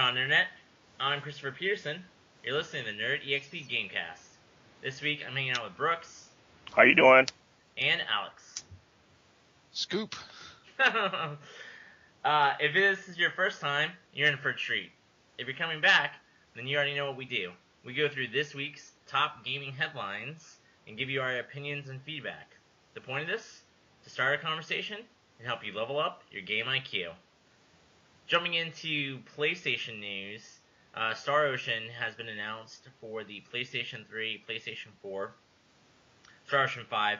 on internet? I'm Christopher Peterson. You're listening to the Nerd EXP Gamecast. This week I'm hanging out with Brooks. How you doing? And Alex. Scoop. If this is your first time, you're in for a treat. If you're coming back, then you already know what we do. We go through this week's top gaming headlines and give you our opinions and feedback. The point of this? To start a conversation and help you level up your game IQ. Jumping into PlayStation news, Star Ocean has been announced for the PlayStation 3, PlayStation 4, Star Ocean 5.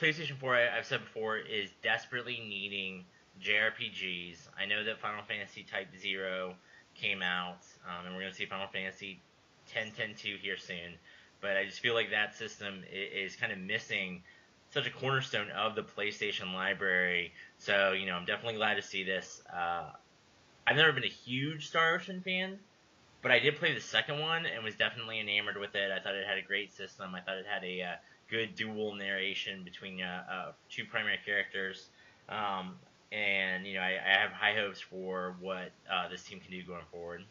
PlayStation 4, I've said before, is desperately needing JRPGs. I know that Final Fantasy Type 0 came out, and we're going to see Final Fantasy 10-10-2 here soon. But I just feel like that system is kind of missing such a cornerstone of the PlayStation library. So, I'm definitely glad to see this. I've never been a huge Star Ocean fan, but I did play the second one and was definitely enamored with it. I thought it had a great system. I thought it had a good dual narration between two primary characters. I have high hopes for what this team can do going forward.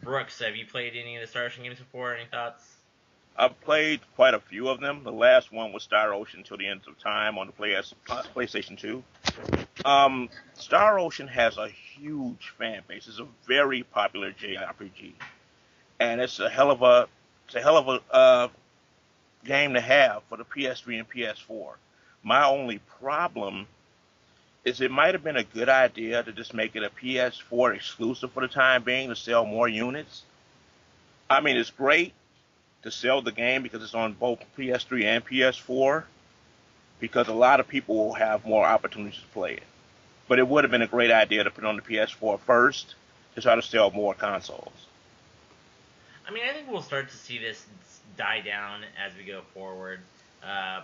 Brooks, have you played any of the Star Ocean games before? Any thoughts? I've played quite a few of them. The last one was Star Ocean Till the End of Time on the PlayStation 2. Star Ocean has a huge fan base. It's a very popular JRPG, and it's a hell of a game to have for the PS3 and PS4. My only problem is it might have been a good idea to just make it a PS4 exclusive for the time being to sell more units. I mean, it's great to sell the game because it's on both PS3 and PS4, because a lot of people will have more opportunities to play it. But it would have been a great idea to put it on the PS4 first to try to sell more consoles. I mean, I think we'll start to see this die down as we go forward.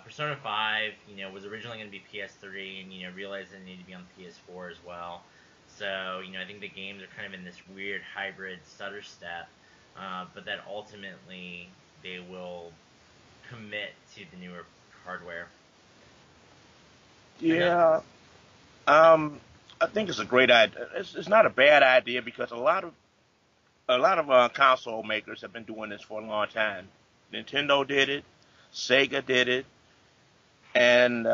Persona 5, was originally going to be PS3, and, realized it needed to be on PS4 as well. So, I think the games are kind of in this weird hybrid stutter step, but that ultimately they will commit to the newer hardware. Yeah, I think it's a great idea. It's not a bad idea because a lot of console makers have been doing this for a long time. Nintendo did it, Sega did it, and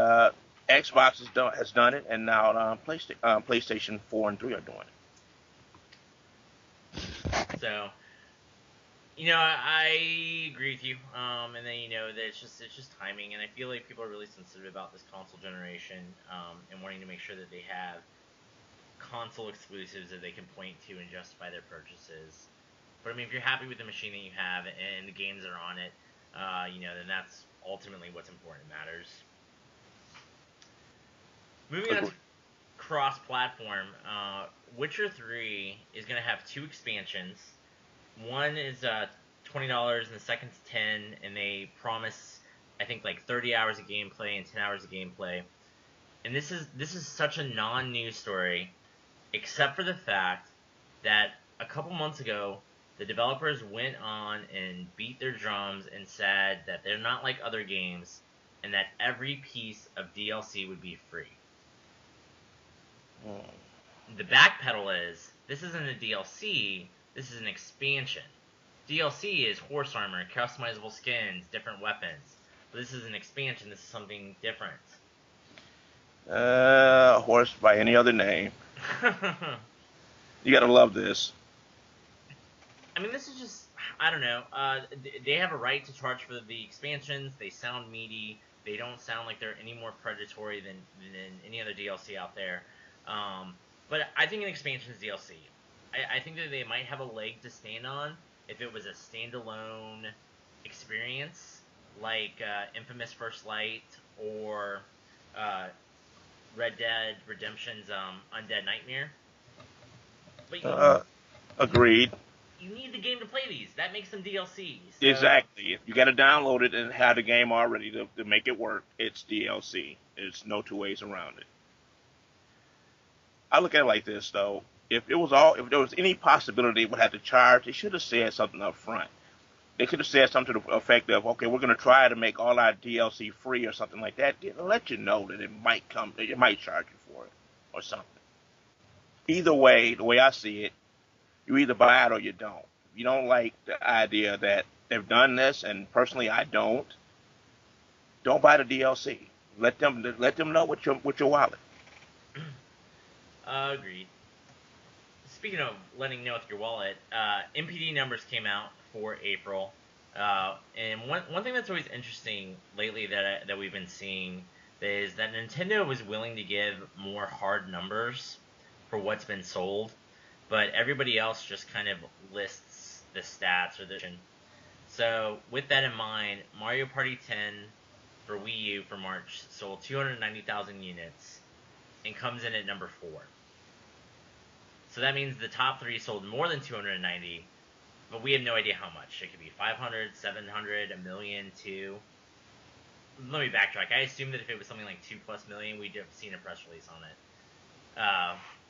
Xbox has done it, and now PlayStation 4 and 3 are doing it. So, I agree with you. And then that it's just timing, and I feel like people are really sensitive about this console generation, and wanting to make sure that they have console exclusives that they can point to and justify their purchases. But I mean, if you're happy with the machine that you have and the games that are on it, then that's ultimately what's important. It matters. Moving on to cross-platform, Witcher 3 is going to have 2 expansions. One is $20 and the second's $10, and they promise, I think, like 30 hours of gameplay and 10 hours of gameplay. And this is such a non-news story, except for the fact that a couple months ago, the developers went on and beat their drums and said that they're not like other games, and that every piece of DLC would be free. The backpedal is, this isn't a DLC, this is an expansion. DLC is horse armor, customizable skins, different weapons. But this is an expansion, this is something different. Horse by any other name. You gotta love this. I mean, this is just, I don't know. They have a right to charge for the expansions. They sound meaty. They don't sound like they're any more predatory than any other DLC out there. But I think an expansion is DLC. I think that they might have a leg to stand on if it was a standalone experience, like Infamous First Light or Red Dead Redemption's Undead Nightmare. But Agreed. You need the game to play these. That makes them DLCs. So. Exactly. If you got to download it and have the game already to make it work, it's DLC. There's no two ways around it. I look at it like this, though. If there was any possibility they would have to charge, they should have said something up front. They could have said something to the effect of, okay, we're going to try to make all our DLC free or something like that. Let you know that it might charge you for it or something. either way, the way I see it, you either buy it or you don't. If you don't like the idea that they've done this, and personally I don't buy the DLC. Let them know with your wallet. Agreed. Speaking of letting you know with your wallet, MPD numbers came out for April, and one thing that's always interesting lately that we've been seeing is that Nintendo was willing to give more hard numbers for what's been sold, but everybody else just kind of lists the stats or the. So with that in mind, Mario Party 10 for Wii U for March sold 290,000 units and comes in at number 4. So that means the top 3 sold more than 290, but we have no idea how much. It could be 500, 700, a million, 2. Let me backtrack. I assume that if it was something like 2+ million, we'd have seen a press release on it.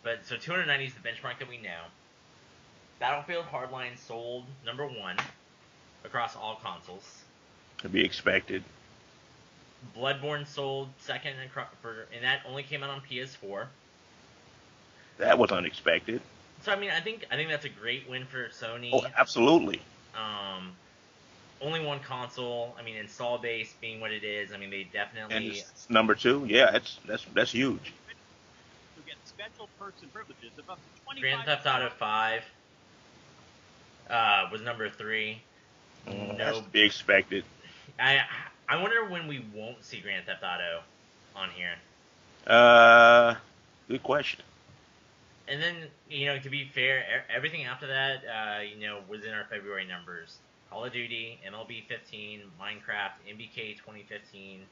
But so 290 is the benchmark that we know. Battlefield Hardline sold number 1 across all consoles. To be expected. Bloodborne sold second, and that only came out on PS4. That was unexpected. So I mean, I think that's a great win for Sony. Oh, absolutely. Only one console. I mean, install base being what it is. I mean, they definitely. And it's number 2. Yeah, that's huge. To get special perks and privileges of up to 25. Grand Theft Auto 5 was number 3. No, that's to be expected. I wonder when we won't see Grand Theft Auto on here. Good question. And then, to be fair, everything after that, was in our February numbers. Call of Duty, MLB 15, Minecraft, MBK 2015.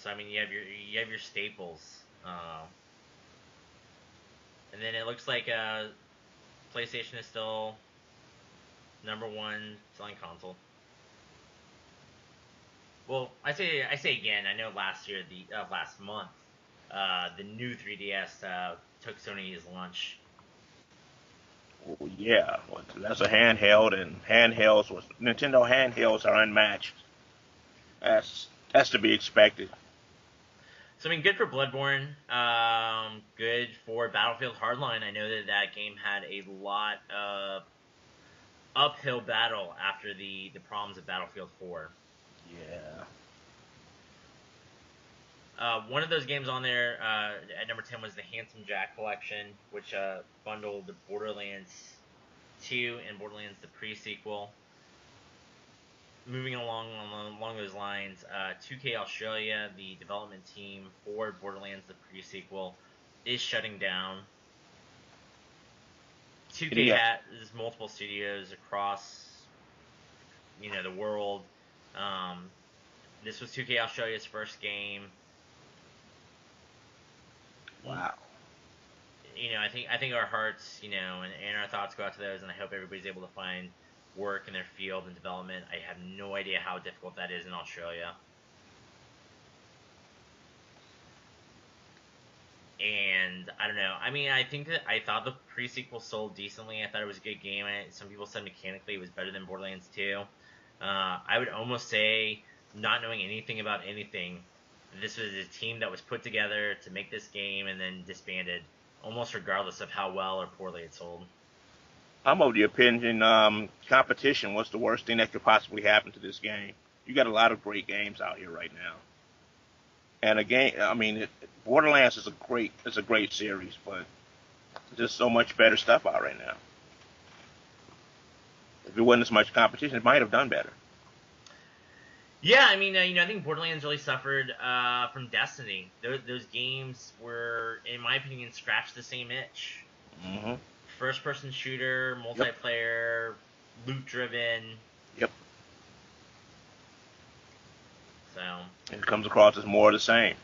So I mean, you have your staples. And then it looks like PlayStation is still number 1 selling console. Well, I say again. I know last month, the new 3DS took Sony's lunch. Well, yeah, that's a handheld, and Nintendo handhelds are unmatched. That's to be expected. So I mean, good for Bloodborne. Good for Battlefield Hardline. I know that game had a lot of uphill battle after the problems of Battlefield 4. Yeah. One of those games on there at number 10 was the Handsome Jack collection, which bundled the Borderlands 2 and Borderlands the pre-sequel. Moving along those lines, 2K Australia, the development team for Borderlands the pre-sequel, is shutting down. 2K has multiple studios across the world. This was 2K Australia's first game. Wow. I think our hearts, and our thoughts go out to those, and I hope everybody's able to find work in their field and development. I have no idea how difficult that is in Australia. And I don't know. I mean, I thought the pre-sequel sold decently. I thought it was a good game. Some people said mechanically it was better than Borderlands 2. I would almost say, not knowing anything about anything, this was a team that was put together to make this game and then disbanded, almost regardless of how well or poorly it sold. I'm of the opinion competition was the worst thing that could possibly happen to this game. You got a lot of great games out here right now. And Borderlands is a great series, but there's just so much better stuff out right now. If there wasn't as much competition, it might have done better. Yeah, I mean, I think Borderlands really suffered from Destiny. Those games were, in my opinion, scratched the same itch. Mm-hmm. First-person shooter, multiplayer, loot-driven. Yep. So. It comes across as more of the same.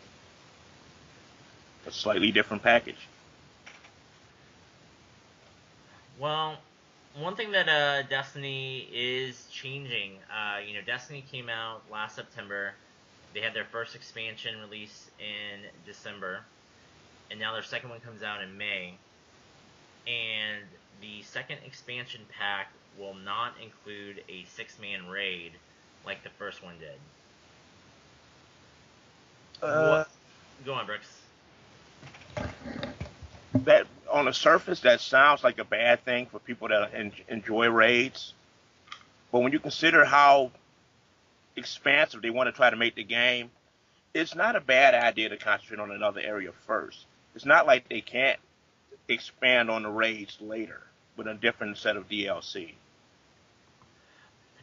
A slightly different package. Well, one thing that Destiny is changing, Destiny came out last September. They had their first expansion release in December, and now their second one comes out in May. And the second expansion pack will not include a 6-man raid like the first one did. What? Go on, Brooks. that on the surface that sounds like a bad thing for people that enjoy raids, but when you consider how expansive they want to try to make the game, it's not a bad idea to concentrate on another area first. It's not like they can't expand on the raids later with a different set of DLC.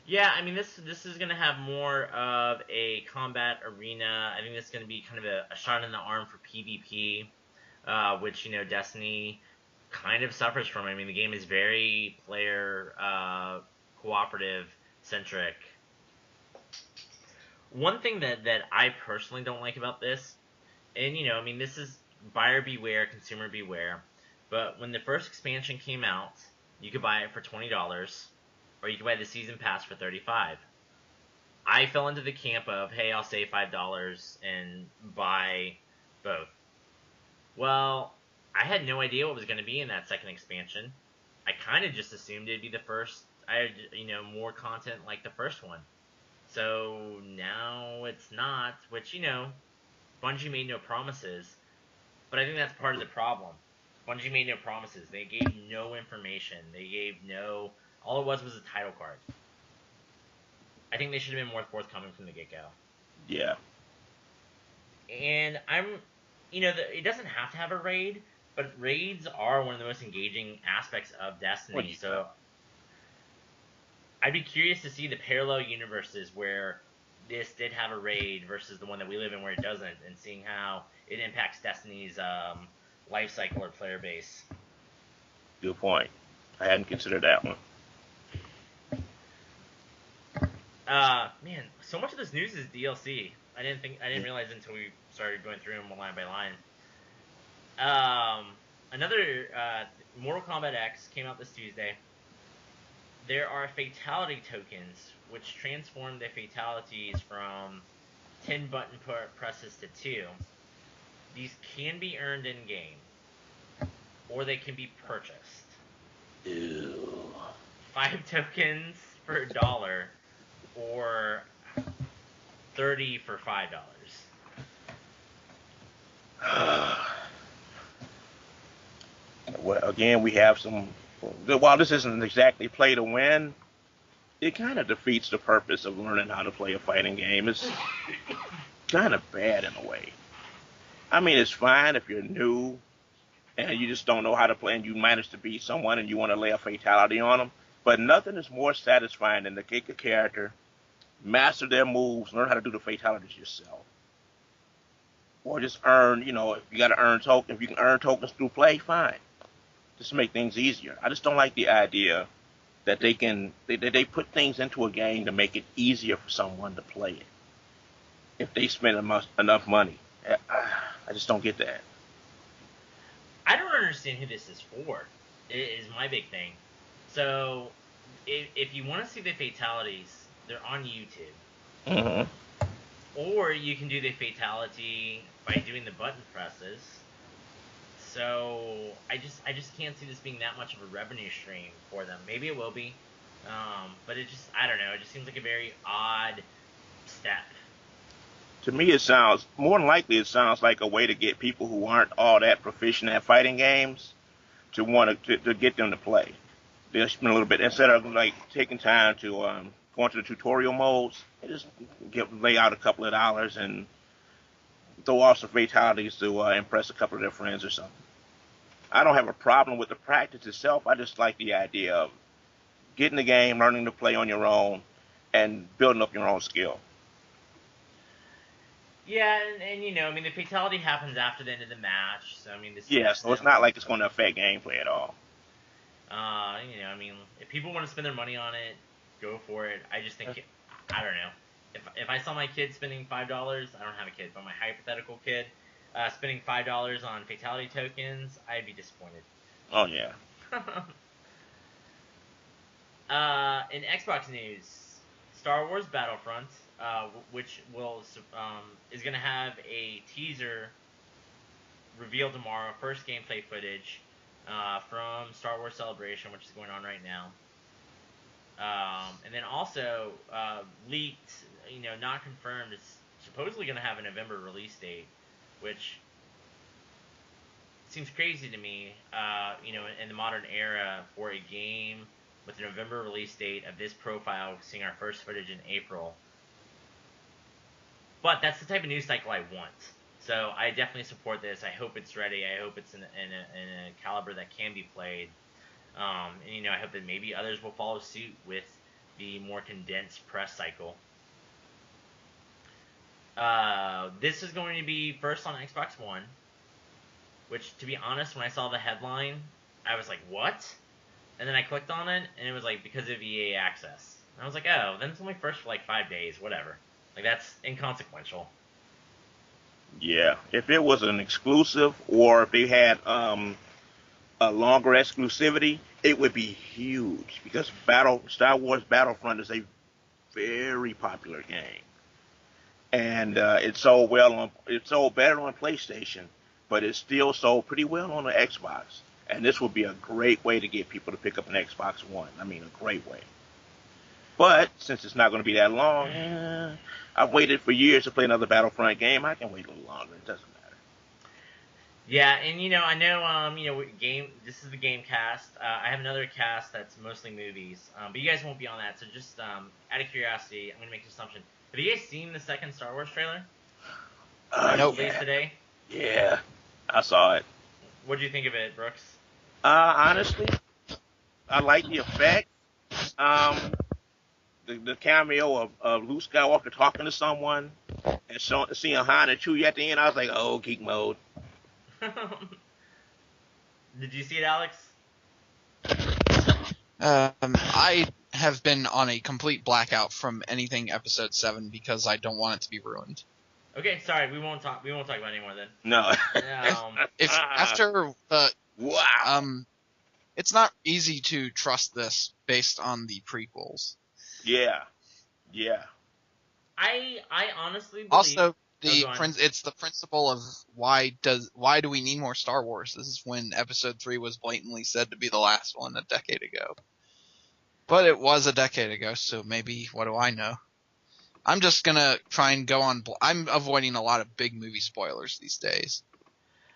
Yeah, I mean this is gonna have more of a combat arena. I think this is gonna be kind of a shot in the arm for PvP, which Destiny kind of suffers from. I mean the game is very player cooperative centric. One thing that I personally don't like about this, and I mean this is buyer beware, consumer beware, but when the first expansion came out, you could buy it for $20 or you can buy the season pass for $35. I fell into the camp of, hey, I'll save $5 and buy both. Well, I had no idea what was going to be in that second expansion. I kind of just assumed it'd be the first, more content like the first one. So now it's not, which, Bungie made no promises. But I think that's part of the problem. Bungie made no promises. They gave no information. They gave no... All it was a title card. I think they should have been more forthcoming from the get-go. Yeah. And it doesn't have to have a raid, but raids are one of the most engaging aspects of Destiny. So I'd be curious to see the parallel universes where this did have a raid versus the one that we live in where it doesn't, and seeing how it impacts Destiny's life cycle or player base. Good point. I hadn't considered that one. Man, so much of this news is DLC. I didn't realize until we started going through them line by line. Another Mortal Kombat X came out this Tuesday. There are fatality tokens which transform the fatalities from 10 button presses to 2. These can be earned in game, or they can be purchased. Ew. 5 tokens for $1, or 30 for $5. Well, again, we have some. While this isn't exactly play to win, it kind of defeats the purpose of learning how to play a fighting game. It's kind of bad in a way. I mean, it's fine if you're new and you just don't know how to play and you manage to beat someone and you want to lay a fatality on them. But nothing is more satisfying than to take a character, master their moves, learn how to do the fatalities yourself. Or just earn, if you got to earn tokens, if you can earn tokens through play, fine. Just to make things easier. I just don't like the idea that they put things into a game to make it easier for someone to play it if they spend enough money. I just don't get that. I don't understand who this is for. Is my big thing. So, if you want to see the fatalities, they're on YouTube. Mm-hmm. Or you can do the fatality by doing the button presses. So I just can't see this being that much of a revenue stream for them. Maybe it will be, but I don't know. It just seems like a very odd step. To me, it sounds more than likely like a way to get people who aren't all that proficient at fighting games to want to get them to play. They'll spend a little bit instead of like taking time to go into the tutorial modes. They just lay out a couple of dollars and throw off some fatalities to impress a couple of their friends or something. I don't have a problem with the practice itself. I just like the idea of getting the game, learning to play on your own, and building up your own skill. Yeah, and I mean, the fatality happens after the end of the match, so I mean, this. Yeah, so it's not like it's going to affect gameplay at all. I mean, if people want to spend their money on it, go for it. I just think, I don't know. If I saw my kid spending $5, I don't have a kid, but my hypothetical kid spending $5 on fatality tokens, I'd be disappointed. Oh yeah. In Xbox news, Star Wars Battlefront, which is going to have a teaser revealed tomorrow, first gameplay footage from Star Wars Celebration, which is going on right now. And then also leaked, not confirmed, it's supposedly going to have a November release date, which seems crazy to me, in the modern era for a game with a November release date of this profile, seeing our first footage in April. But that's the type of news cycle I want. So I definitely support this. I hope it's ready. I hope it's in a caliber that can be played. And I hope that maybe others will follow suit with the more condensed press cycle. This is going to be first on Xbox One, which, to be honest, when I saw the headline, I was like, what? And then I clicked on it, and it was like, because of EA Access. And I was like, oh, then it's only first for like 5 days, whatever. Like, that's inconsequential. Yeah, if it was an exclusive, or if they had a longer exclusivity, it would be huge, because Star Wars Battlefront is a very popular game, and it sold better on PlayStation, but it's still sold pretty well on the Xbox. And this would be a great way to get people to pick up an Xbox One. I mean, a great way. But since it's not going to be that long, I've waited for years to play another Battlefront game. I can wait a little longer. It doesn't matter. Yeah, and I know this is the game cast. I have another cast that's mostly movies, but you guys won't be on that. So just out of curiosity, I'm gonna make an assumption. Have you guys seen the second Star Wars trailer? Nope. Released today. Yeah, I saw it. What do you think of it, Brooks? Honestly, I like the effect. The cameo of Luke Skywalker talking to someone and seeing Han and Chewie at the end, I was like, oh, geek mode. Did you see it, Alex? I have been on a complete blackout from anything Episode 7 because I don't want it to be ruined. Okay, sorry, we won't talk about it anymore then. No. If after the wow. It's not easy to trust this based on the prequels. Yeah. I honestly believe... Also, it's the principle of why do we need more Star Wars? This is when Episode 3 was blatantly said to be the last one a decade ago. But it was a decade ago, so maybe, what do I know? I'm just gonna try and go on... I'm avoiding a lot of big movie spoilers these days.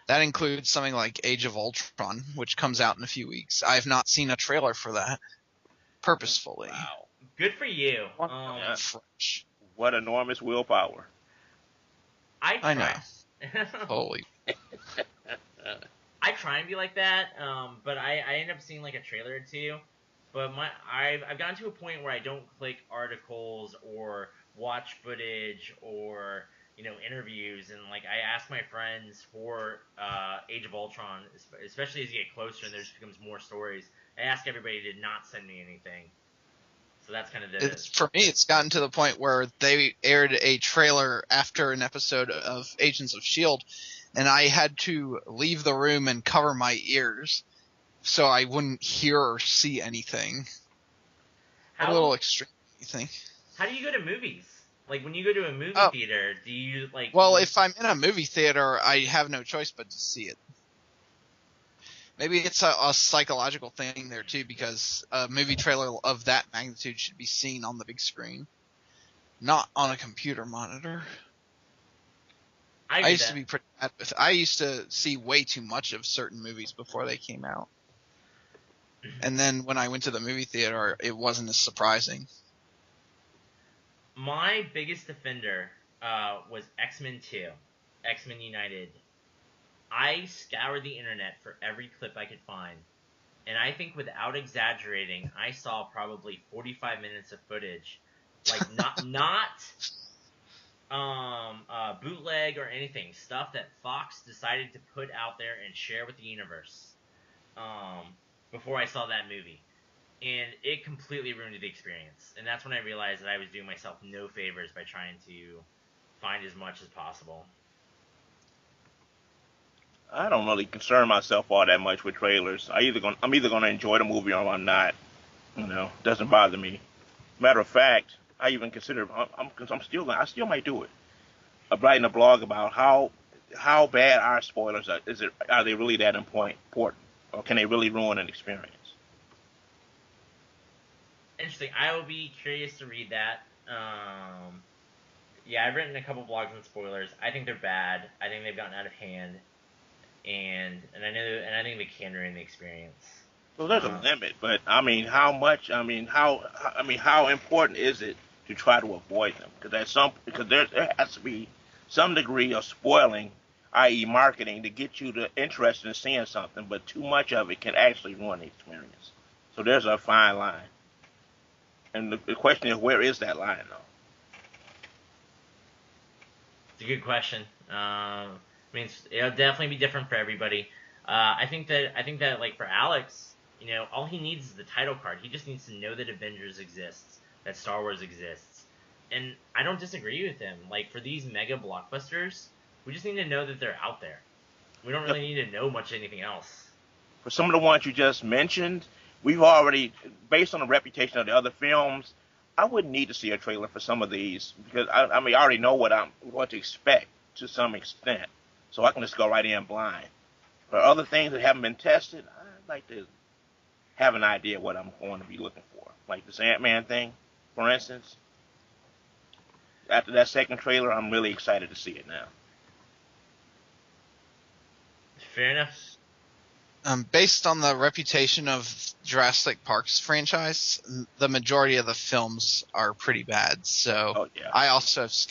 That includes something like Age of Ultron, which comes out in a few weeks. I have not seen a trailer for that. Purposefully. Wow. Good for you. Fresh. What enormous willpower. I know. Holy. I try and be like that, but I end up seeing like a trailer or two. But I've gotten to a point where I don't click articles or watch footage or interviews, and like I ask my friends for Age of Ultron, especially as you get closer and there just becomes more stories. I ask everybody to not send me anything. So that's kind of for me, it's gotten to the point where they aired a trailer after an episode of Agents of S.H.I.E.L.D., and I had to leave the room and cover my ears so I wouldn't hear or see anything. A little extreme, you think? How do you go to movies? Like, when you go to a movie theater, do you, like... Well, if I'm in a movie theater, I have no choice but to see it. Maybe it's a psychological thing there, too, because a movie trailer of that magnitude should be seen on the big screen, not on a computer monitor. I used to be pretty bad with... I used to see way too much of certain movies before they came out. And then when I went to the movie theater, it wasn't as surprising. My biggest defender was X-Men 2, X-Men United. I scoured the internet for every clip I could find, and I think without exaggerating, I saw probably 45 minutes of footage, like not bootleg or anything, stuff that Fox decided to put out there and share with the universe before I saw that movie. And it completely ruined the experience. And that's when I realized that I was doing myself no favors by trying to find as much as possible. I don't really concern myself all that much with trailers. I'm either gonna enjoy the movie or I'm not. It doesn't bother me. Matter of fact, I even consider I still might do it. I'm writing a blog about how bad are spoilers. Are they really that important, or can they really ruin an experience? Interesting. I will be curious to read that. Yeah, I've written a couple blogs on spoilers. I think they're bad. I think they've gotten out of hand. and I think they can ruin the experience. So there's a limit, but I mean, how much? How important is it to try to avoid them? Because there has to be some degree of spoiling, i.e., marketing, to get you to interested in seeing something. But too much of it can actually ruin the experience. So there's a fine line, and the question is, where is that line, though? It's a good question. I mean, it'll definitely be different for everybody. I think that like for Alex, all he needs is the title card. He just needs to know that Avengers exists, that Star Wars exists, and I don't disagree with him. Like for these mega blockbusters, we just need to know that they're out there. We don't really need to know much anything else. For some of the ones you just mentioned, we've already, based on the reputation of the other films, I wouldn't need to see a trailer for some of these because I mean I already know what to expect to some extent, so I can just go right in blind. For other things that haven't been tested, I'd like to have an idea what I'm going to be looking for. Like this Ant-Man thing, for instance. After that second trailer, I'm really excited to see it now. Fair enough. Based on the reputation of Jurassic Park's franchise, the majority of the films are pretty bad. So Oh yeah.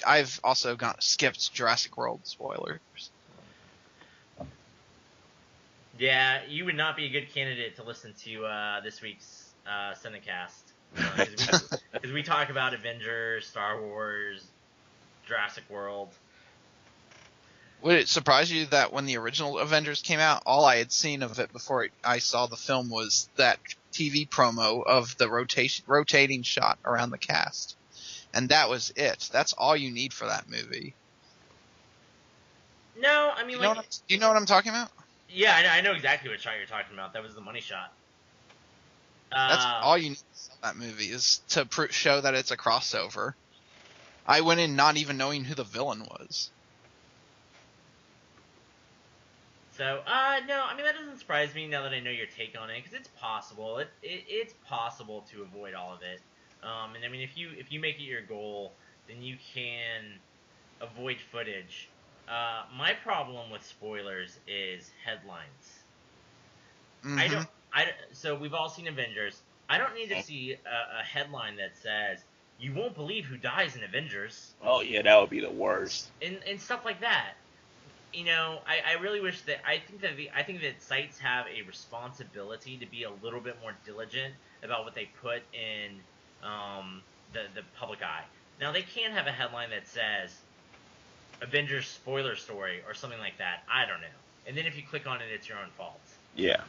I've also skipped Jurassic World spoilers. Yeah, you would not be a good candidate to listen to this week's Cinecast. Because we talk about Avengers, Star Wars, Jurassic World. Would it surprise you that when the original Avengers came out, all I had seen of it before I saw the film was that TV promo of the rotating shot around the cast? And that was it. That's all you need for that movie. No, I mean, do you know what I'm talking about? Yeah, I know exactly what shot you're talking about. That was the money shot. That's all you need to sell that movie, is to show that it's a crossover. I went in not even knowing who the villain was. So, no, I mean, that doesn't surprise me now that I know your take on it, because it's possible. It's possible to avoid all of it. And I mean, if you make it your goal, then you can avoid footage. My problem with spoilers is headlines. Mm-hmm. So we've all seen Avengers. I don't need to see a headline that says, "You won't believe who dies in Avengers." Oh yeah, that would be the worst. And stuff like that. I really wish that I think that sites have a responsibility to be a little bit more diligent about what they put in the public eye. Now they can have a headline that says Avengers spoiler story or something like that. I don't know. And then if you click on it, it's your own fault. Yeah.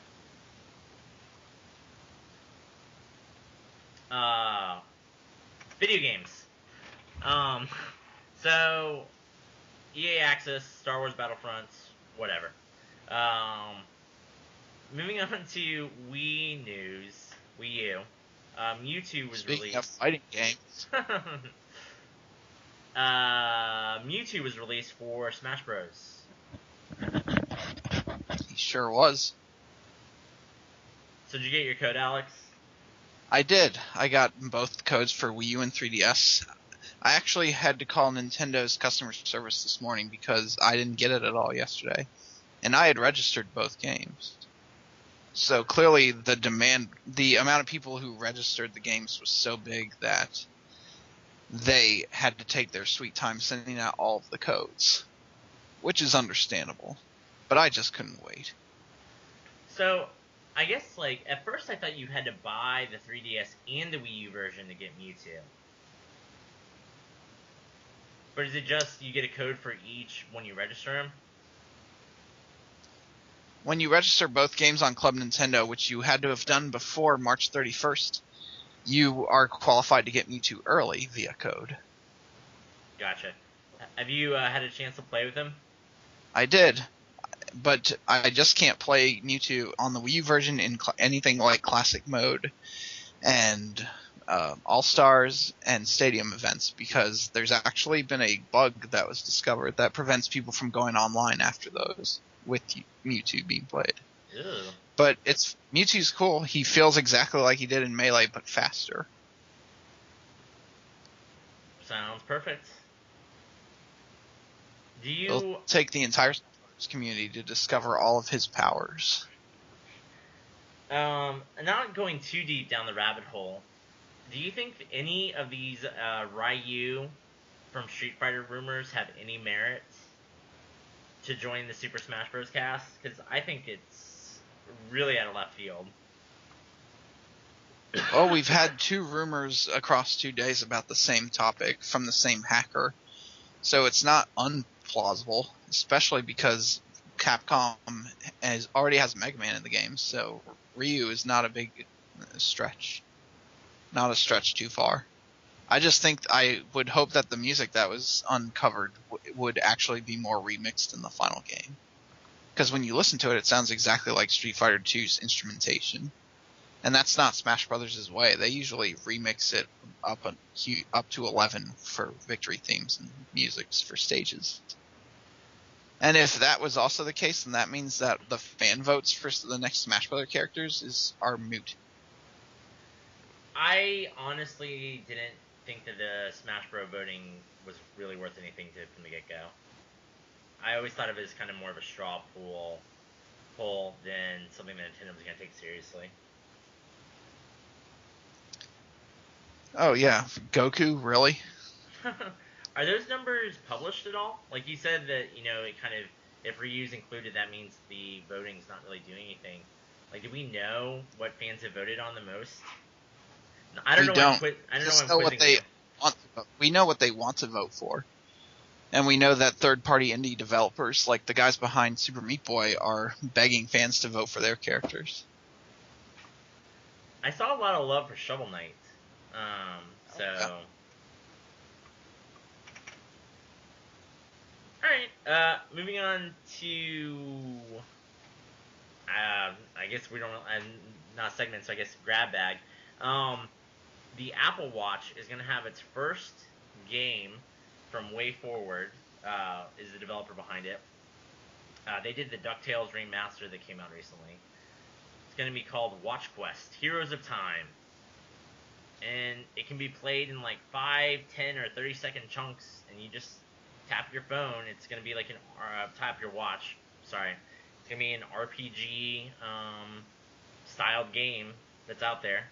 Video games. So EA Access, Star Wars Battlefronts, whatever. Moving on to Wii news, Wii U. Mewtwo was Speaking released. of fighting games. Mewtwo was released for Smash Bros. He sure was. So did you get your code, Alex? I did. I got both codes for Wii U and 3DS. I actually had to call Nintendo's customer service this morning because I didn't get it at all yesterday. And I had registered both games. So clearly the amount of people who registered the games was so big that they had to take their sweet time sending out all of the codes. Which is understandable. But I just couldn't wait. So, I guess, at first I thought you had to buy the 3DS and the Wii U version to get Mewtwo. Or is it just you get a code for each when you register them? When you register both games on Club Nintendo, which you had to have done before March 31st, you are qualified to get Mewtwo early via code. Gotcha. Have you had a chance to play with him? I did, but I just can't play Mewtwo on the Wii U version in anything like Classic Mode and All-Stars and Stadium events, because there's actually been a bug that was discovered that prevents people from going online after those with Mewtwo being played. Ew. But Mewtwo's cool. He feels exactly like he did in Melee, but faster. Sounds perfect. Do you... It'll take the entire... community to discover all of his powers. Not going too deep down the rabbit hole, do you think any of these Ryu from Street Fighter rumors have any merit to join the Super Smash Bros. Cast? Because I think it's really out of left field. Well, we've had 2 rumors across 2 days about the same topic from the same hacker, so it's not unplausible, especially because Capcom already has Mega Man in the game, so Ryu is not a big stretch. Not a stretch too far. I just think I would hope that the music that was uncovered would actually be more remixed in the final game. Because when you listen to it, it sounds exactly like Street Fighter II's instrumentation. And that's not Smash Brothers' way. They usually remix it up to 11 for victory themes and musics for stages. And if that was also the case, then that means that the fan votes for the next Smash Brothers characters are moot. I honestly didn't think that the Smash Bros. Voting was really worth anything from the get-go. I always thought of it as kind of more of a straw poll than something that Nintendo was going to take seriously. Oh yeah, Goku, really? Are those numbers published at all? Like you said that, it kind of, if Ryu's included, that means the voting's not really doing anything. Like, do we know what fans have voted on the most? I don't know what they want to vote. We know what they want to vote for. And we know that third-party indie developers, like the guys behind Super Meat Boy, are begging fans to vote for their characters. I saw a lot of love for Shovel Knight. Yeah. Alright, moving on to... I guess we don't... not segments, so I guess grab bag. The Apple Watch is going to have its first game from Way Forward, is the developer behind it. They did the DuckTales remaster that came out recently. It's going to be called Watch Quest, Heroes of Time. And it can be played in like 5, 10, or 30-second chunks, and you just tap your phone. It's going to be like tap your watch. Sorry. It's going to be an RPG styled game that's out there.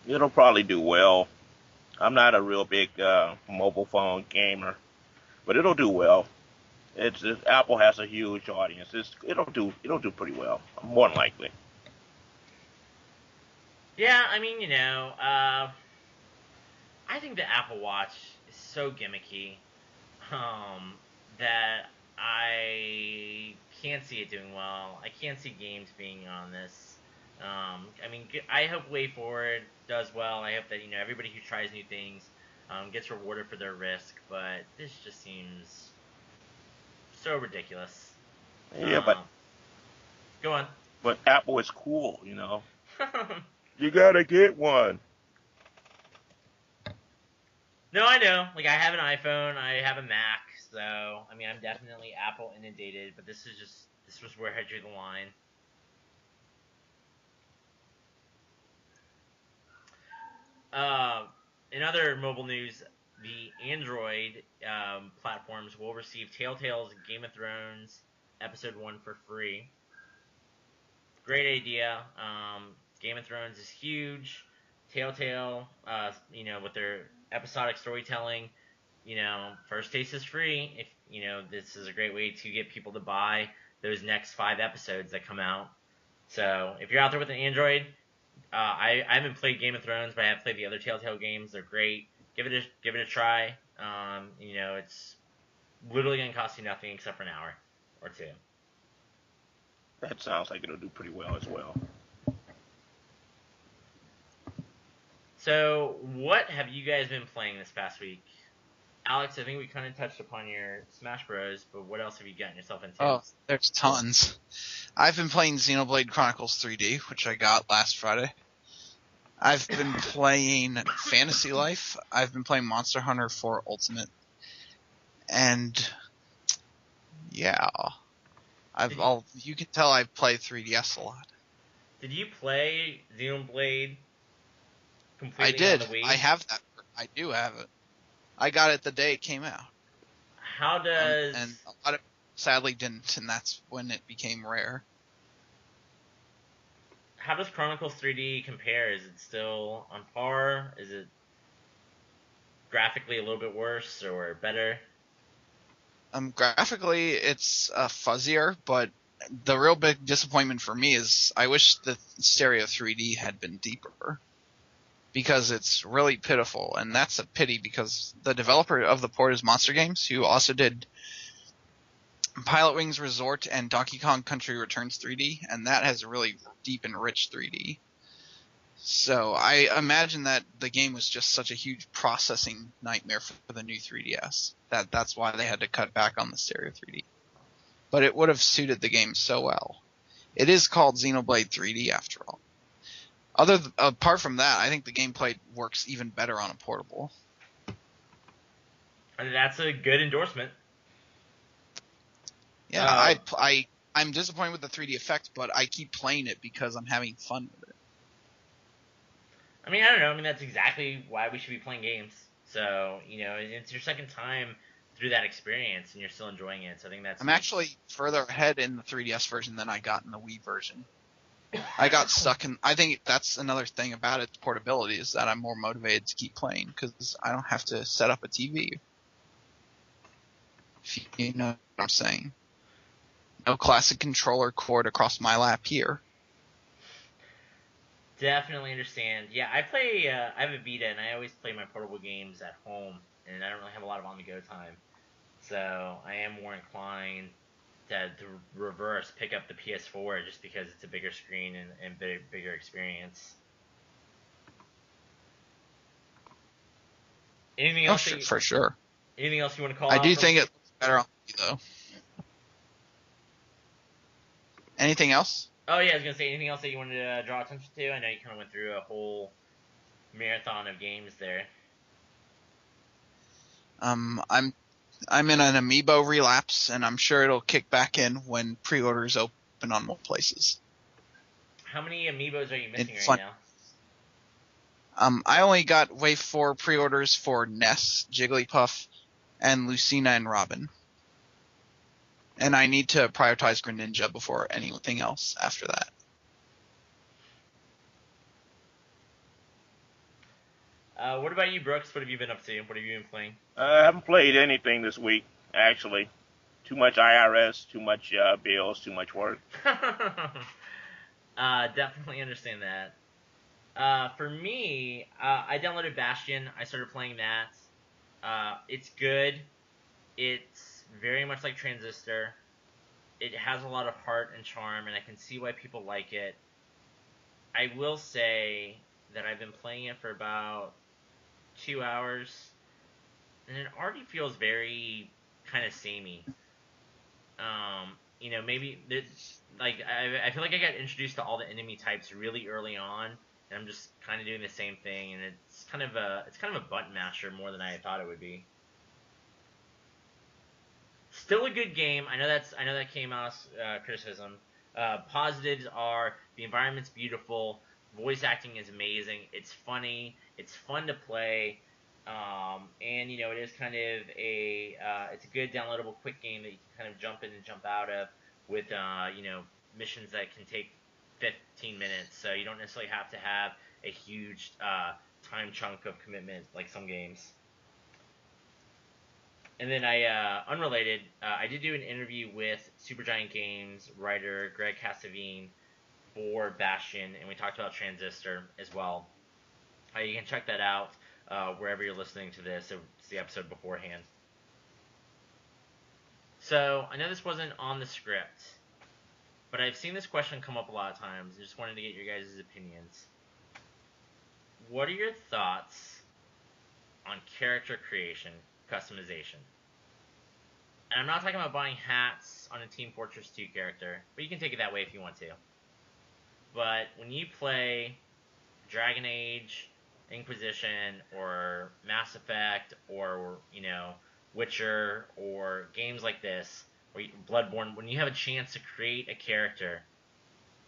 It'll probably do well. I'm not a real big mobile phone gamer, but it'll do well. Apple has a huge audience. It'll do pretty well, more than likely. Yeah, I mean, I think the Apple Watch is so gimmicky that I can't see it doing well. I can't see games being on this. I mean, I hope Way Forward does well. I hope that, everybody who tries new things gets rewarded for their risk, but this just seems so ridiculous. Yeah, but... Go on. But Apple is cool, You gotta get one. No, I know. Like, I have an iPhone, I have a Mac, so, I mean, I'm definitely Apple inundated, but this was where I drew the line. In other mobile news, the Android platforms will receive Telltale's Game of Thrones Episode 1 for free. Great idea. Game of Thrones is huge. Telltale, with their episodic storytelling, first taste is free. If this is a great way to get people to buy those next 5 episodes that come out. So if you're out there with an Android, I haven't played Game of Thrones, but I have played the other Telltale games. They're great. Give it a try. It's literally gonna cost you nothing except for an hour or 2. That sounds like it'll do pretty well as well. So, what have you guys been playing this past week? Alex, I think we kind of touched upon your Smash Bros, but what else have you gotten yourself into? Oh, there's tons. I've been playing Xenoblade Chronicles 3D, which I got last Friday. I've been playing Fantasy Life. I've been playing Monster Hunter 4 Ultimate. And, yeah. You can tell I play 3DS a lot. Did you play Xenoblade completely I did. on the Wii? I have that. I do have it. I got it the day it came out. How does and a lot of sadly didn't, and that's when it became rare. how does Chronicles 3D compare? Is it still on par? Is it graphically a little bit worse or better? Graphically, it's fuzzier, but the real big disappointment for me is I wish the stereo 3D had been deeper, because it's really pitiful, and that's a pity because the developer of the port is Monster Games, who also did Pilot Wings Resort and Donkey Kong Country Returns 3D, and that has really deep and rich 3D. So I imagine that the game was just such a huge processing nightmare for the new 3DS. That's why they had to cut back on the stereo 3D. But it would have suited the game so well. It is called Xenoblade 3D after all. Apart from that, I think the gameplay works even better on a portable. And that's a good endorsement. Yeah, I'm disappointed with the 3D effect, but I keep playing it because I'm having fun with it. I mean, I don't know. I mean, that's exactly why we should be playing games. So, it's your second time through that experience, and you're still enjoying it. So I think that's... I'm actually further ahead in the 3DS version than I got in the Wii version. I got stuck in... I think that's another thing about its portability, is that I'm more motivated to keep playing, because I don't have to set up a TV. If you know what I'm saying. No classic controller cord across my lap here. Definitely understand. Yeah, I play. I have a Vita, and I always play my portable games at home, and I don't really have a lot of on-the-go time. So I am more inclined to reverse, pick up the PS4 just because it's a bigger screen and bigger experience. Anything else? For sure. Anything else you want to call I out? do think it looks better on Wii, though. Anything else? Oh yeah, I was gonna say, anything else that you wanted to draw attention to? I know you kind of went through a whole marathon of games there. I'm in an amiibo relapse, and I'm sure it'll kick back in when pre-orders open on more places. How many amiibos are you missing It's now? I only got Wave 4 pre-orders for Ness, Jigglypuff, and Lucina and Robin. And I need to prioritize Greninja before anything else after that. What about you, Brooks? What have you been up to? What have you been playing? I haven't played anything this week, actually. Too much IRS, too much bills, too much work. Definitely understand that. For me, I downloaded Bastion. I started playing that. It's good. It's very much like Transistor. It has a lot of heart and charm, and I can see why people like it. I will say that I've been playing it for about 2 hours, and it already feels very kind of samey. Maybe I feel like I got introduced to all the enemy types really early on, and I'm just kind of doing the same thing, and it's kind of a button masher more than I thought it would be. Still a good game. I know that came out criticism. Positives are the environment's beautiful, voice acting is amazing, it's funny, it's fun to play, and it is kind of it's a good downloadable quick game that you can kind of jump in and jump out of with missions that can take 15 minutes. So you don't necessarily have to have a huge time chunk of commitment like some games. And then unrelated, I did do an interview with Supergiant Games writer Greg Casavine for Bastion, and we talked about Transistor as well. You can check that out wherever you're listening to this. It's the episode beforehand. So, I know this wasn't on the script, but I've seen this question come up a lot of times. I just wanted to get your guys' opinions. What are your thoughts on character creation, customization? And I'm not talking about buying hats on a Team Fortress 2 character, but you can take it that way if you want to. But when you play Dragon Age, Inquisition, or Mass Effect, or Witcher, or games like this, or Bloodborne, when you have a chance to create a character,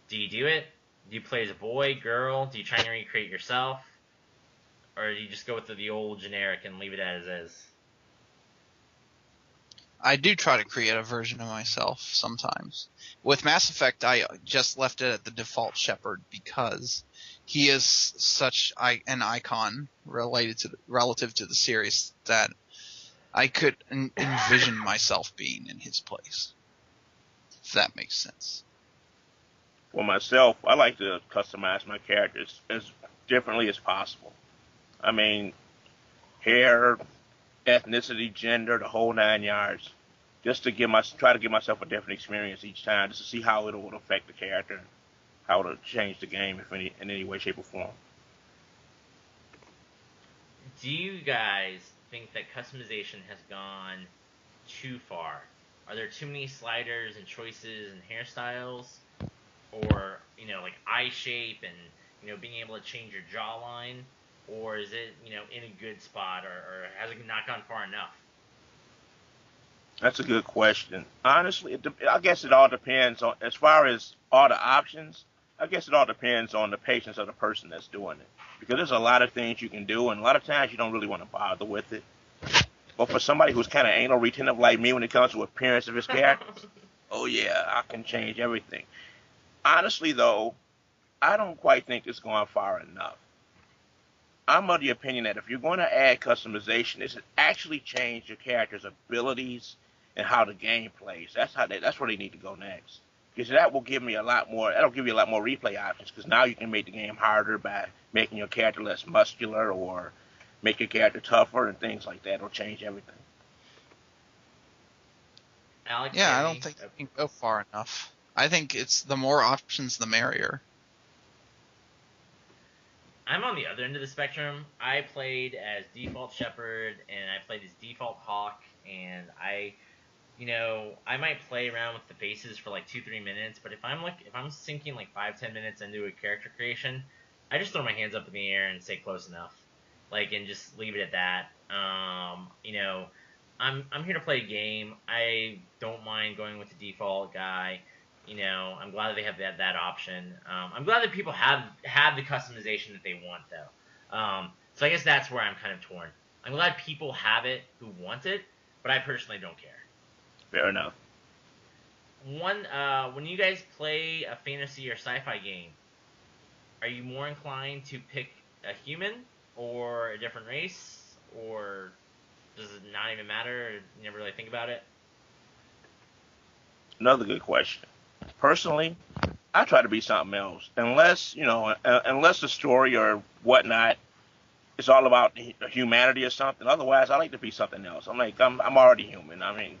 do you do it? Do you play as a boy, girl? Do you try and recreate yourself? Or do you just go with the old generic and leave it as is? I do try to create a version of myself sometimes. With Mass Effect, I just left it at the default Shepard because he is such an icon relative to the series that I could envision myself being in his place. If that makes sense. For myself, I like to customize my characters as differently as possible. I mean, hair, ethnicity, gender, the whole 9 yards, just to try to give myself a different experience each time, just to see how it will affect the character, how it'll change the game in any way, shape, or form. Do you guys think that customization has gone too far? Are there too many sliders and choices and hairstyles? Or, like eye shape and, being able to change your jawline? Or is it, in a good spot? Or has it not gone far enough? That's a good question. Honestly, I guess it all depends on, as far as all the options, I guess it all depends on the patience of the person that's doing it. Because there's a lot of things you can do, and a lot of times you don't really want to bother with it. But for somebody who's kind of anal retentive like me when it comes to appearance of his characters, oh yeah, I can change everything. Honestly, though, I don't quite think it's gone far enough. I'm of the opinion that if you're going to add customization, it should actually change your character's abilities and how the game plays. That's where they need to go next. Because that will give me a lot more. That'll give you a lot more replay options. Because now you can make the game harder by making your character less muscular or make your character tougher and things like that. It'll change everything. Alex, Yeah, I don't think you can go far enough. I think it's the more options, the merrier. I'm on the other end of the spectrum. I played as default Shepard, and I played as default Hawk, and I might play around with the faces for like 2-3 minutes, but if I'm sinking like 5-10 minutes into a character creation, I just throw my hands up in the air and say close enough, and just leave it at that. I'm here to play a game. I don't mind going with the default guy. I'm glad that they have that option. I'm glad that people have the customization that they want, though. So I guess that's where I'm kind of torn. I'm glad people have it who want it, but I personally don't care. Fair enough. When you guys play a fantasy or sci-fi game, are you more inclined to pick a human or a different race, or does it not even matter? You never really think about it? Another good question. Personally, I try to be something else, unless the story or whatnot is all about humanity or something. Otherwise, I like to be something else. I'm already human. I mean,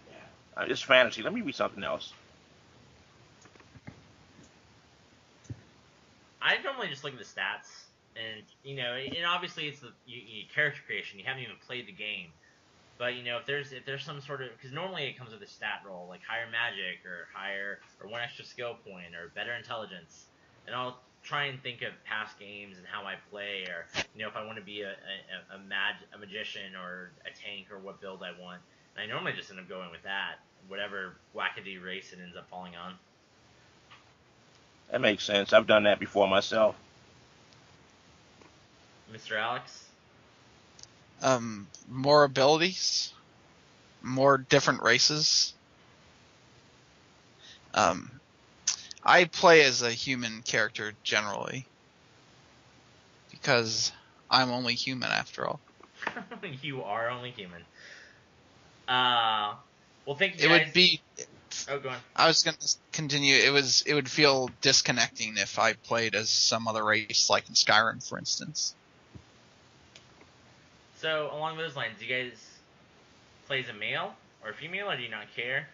it's fantasy. Let me be something else. I normally just look at the stats, and and obviously it's the character creation. You haven't even played the game, but if there's some sort of, because normally it comes with a stat roll like higher magic or one extra skill point or better intelligence, and I'll try and think of past games and how I play, or if I want to be a magician or a tank or what build I want. And I normally just end up going with that, whatever wackadoo race it ends up falling on. That makes sense. I've done that before myself. Mr. Alex? More abilities, more different races. I play as a human character generally because I'm only human after all. You are only human. Well, thank you guys. It would be. Oh, go on. I was going to continue. It would feel disconnecting if I played as some other race, like in Skyrim, for instance. So, along those lines, do you guys play as a male or a female, or do you not care?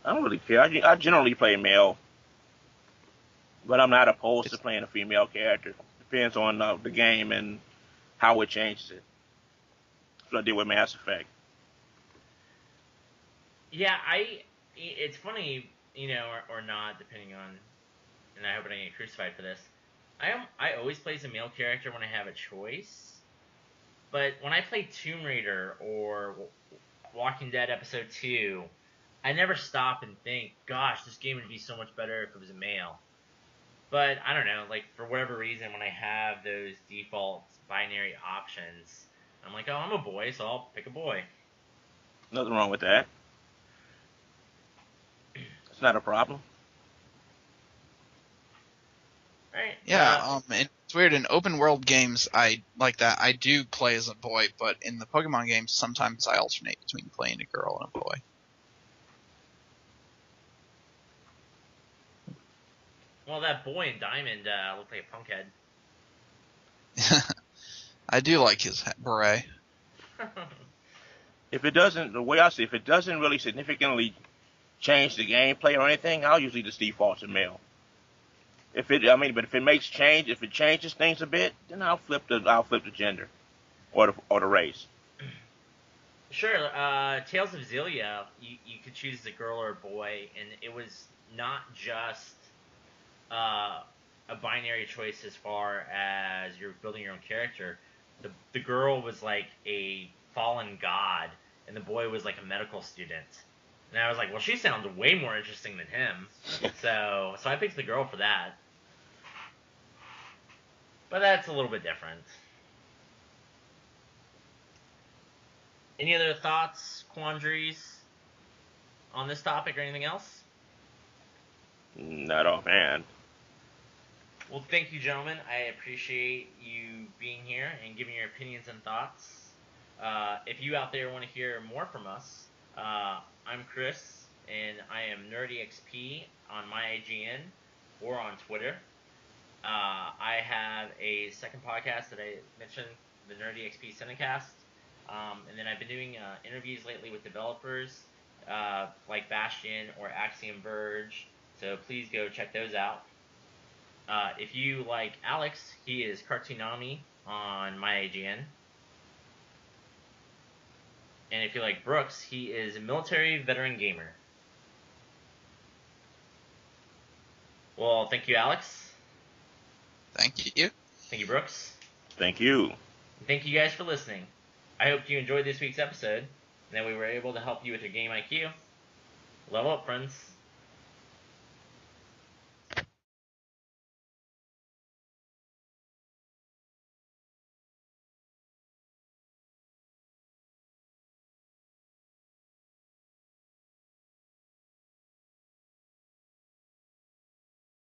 I don't really care. I generally play male, but I'm not opposed to playing a female character. Depends on the game and how it changes it. That's what I did with Mass Effect. Yeah, it's funny, or not, depending on, and I hope I don't get crucified for this. I always play as a male character when I have a choice, but when I play Tomb Raider or Walking Dead Episode 2, I never stop and think, gosh, this game would be so much better if it was a male. But I don't know, for whatever reason, when I have those default binary options, I'm like, oh, I'm a boy, so I'll pick a boy. Nothing wrong with that. It's not a problem. Alright. Yeah, and it's weird, in open world games, I like that. I do play as a boy, but in the Pokemon games, sometimes I alternate between playing a girl and a boy. Well, that boy in Diamond looked like a punkhead. I do like his beret. If it doesn't, the way I see, if it doesn't really significantly change the gameplay or anything, I'll usually just default to male. But if it makes change, if it changes things a bit, then I'll flip the gender, or the race. Sure, Tales of Xillia, you could choose a girl or a boy, and it was not just a binary choice as far as you're building your own character. The girl was like a fallen god, and the boy was like a medical student. And I was like, well, she sounds way more interesting than him. So I picked the girl for that. But that's a little bit different. Any other thoughts, quandaries on this topic or anything else? Not offhand. Well, thank you, gentlemen. I appreciate you being here and giving your opinions and thoughts. If you out there want to hear more from us, I'm Chris, and I am NerdyXP on my IGN or on Twitter. I have a second podcast that I mentioned, the NerdyXP Cinecast. And then I've been doing interviews lately with developers like Bastion or Axiom Verge, so please go check those out. If you like Alex, he is Cartoonami on my IGN. And if you like Brooks, he is a military veteran gamer. Well, thank you, Alex. Thank you. Thank you, Brooks. Thank you. And thank you guys for listening. I hope you enjoyed this week's episode, and that we were able to help you with your game IQ. Level up, friends.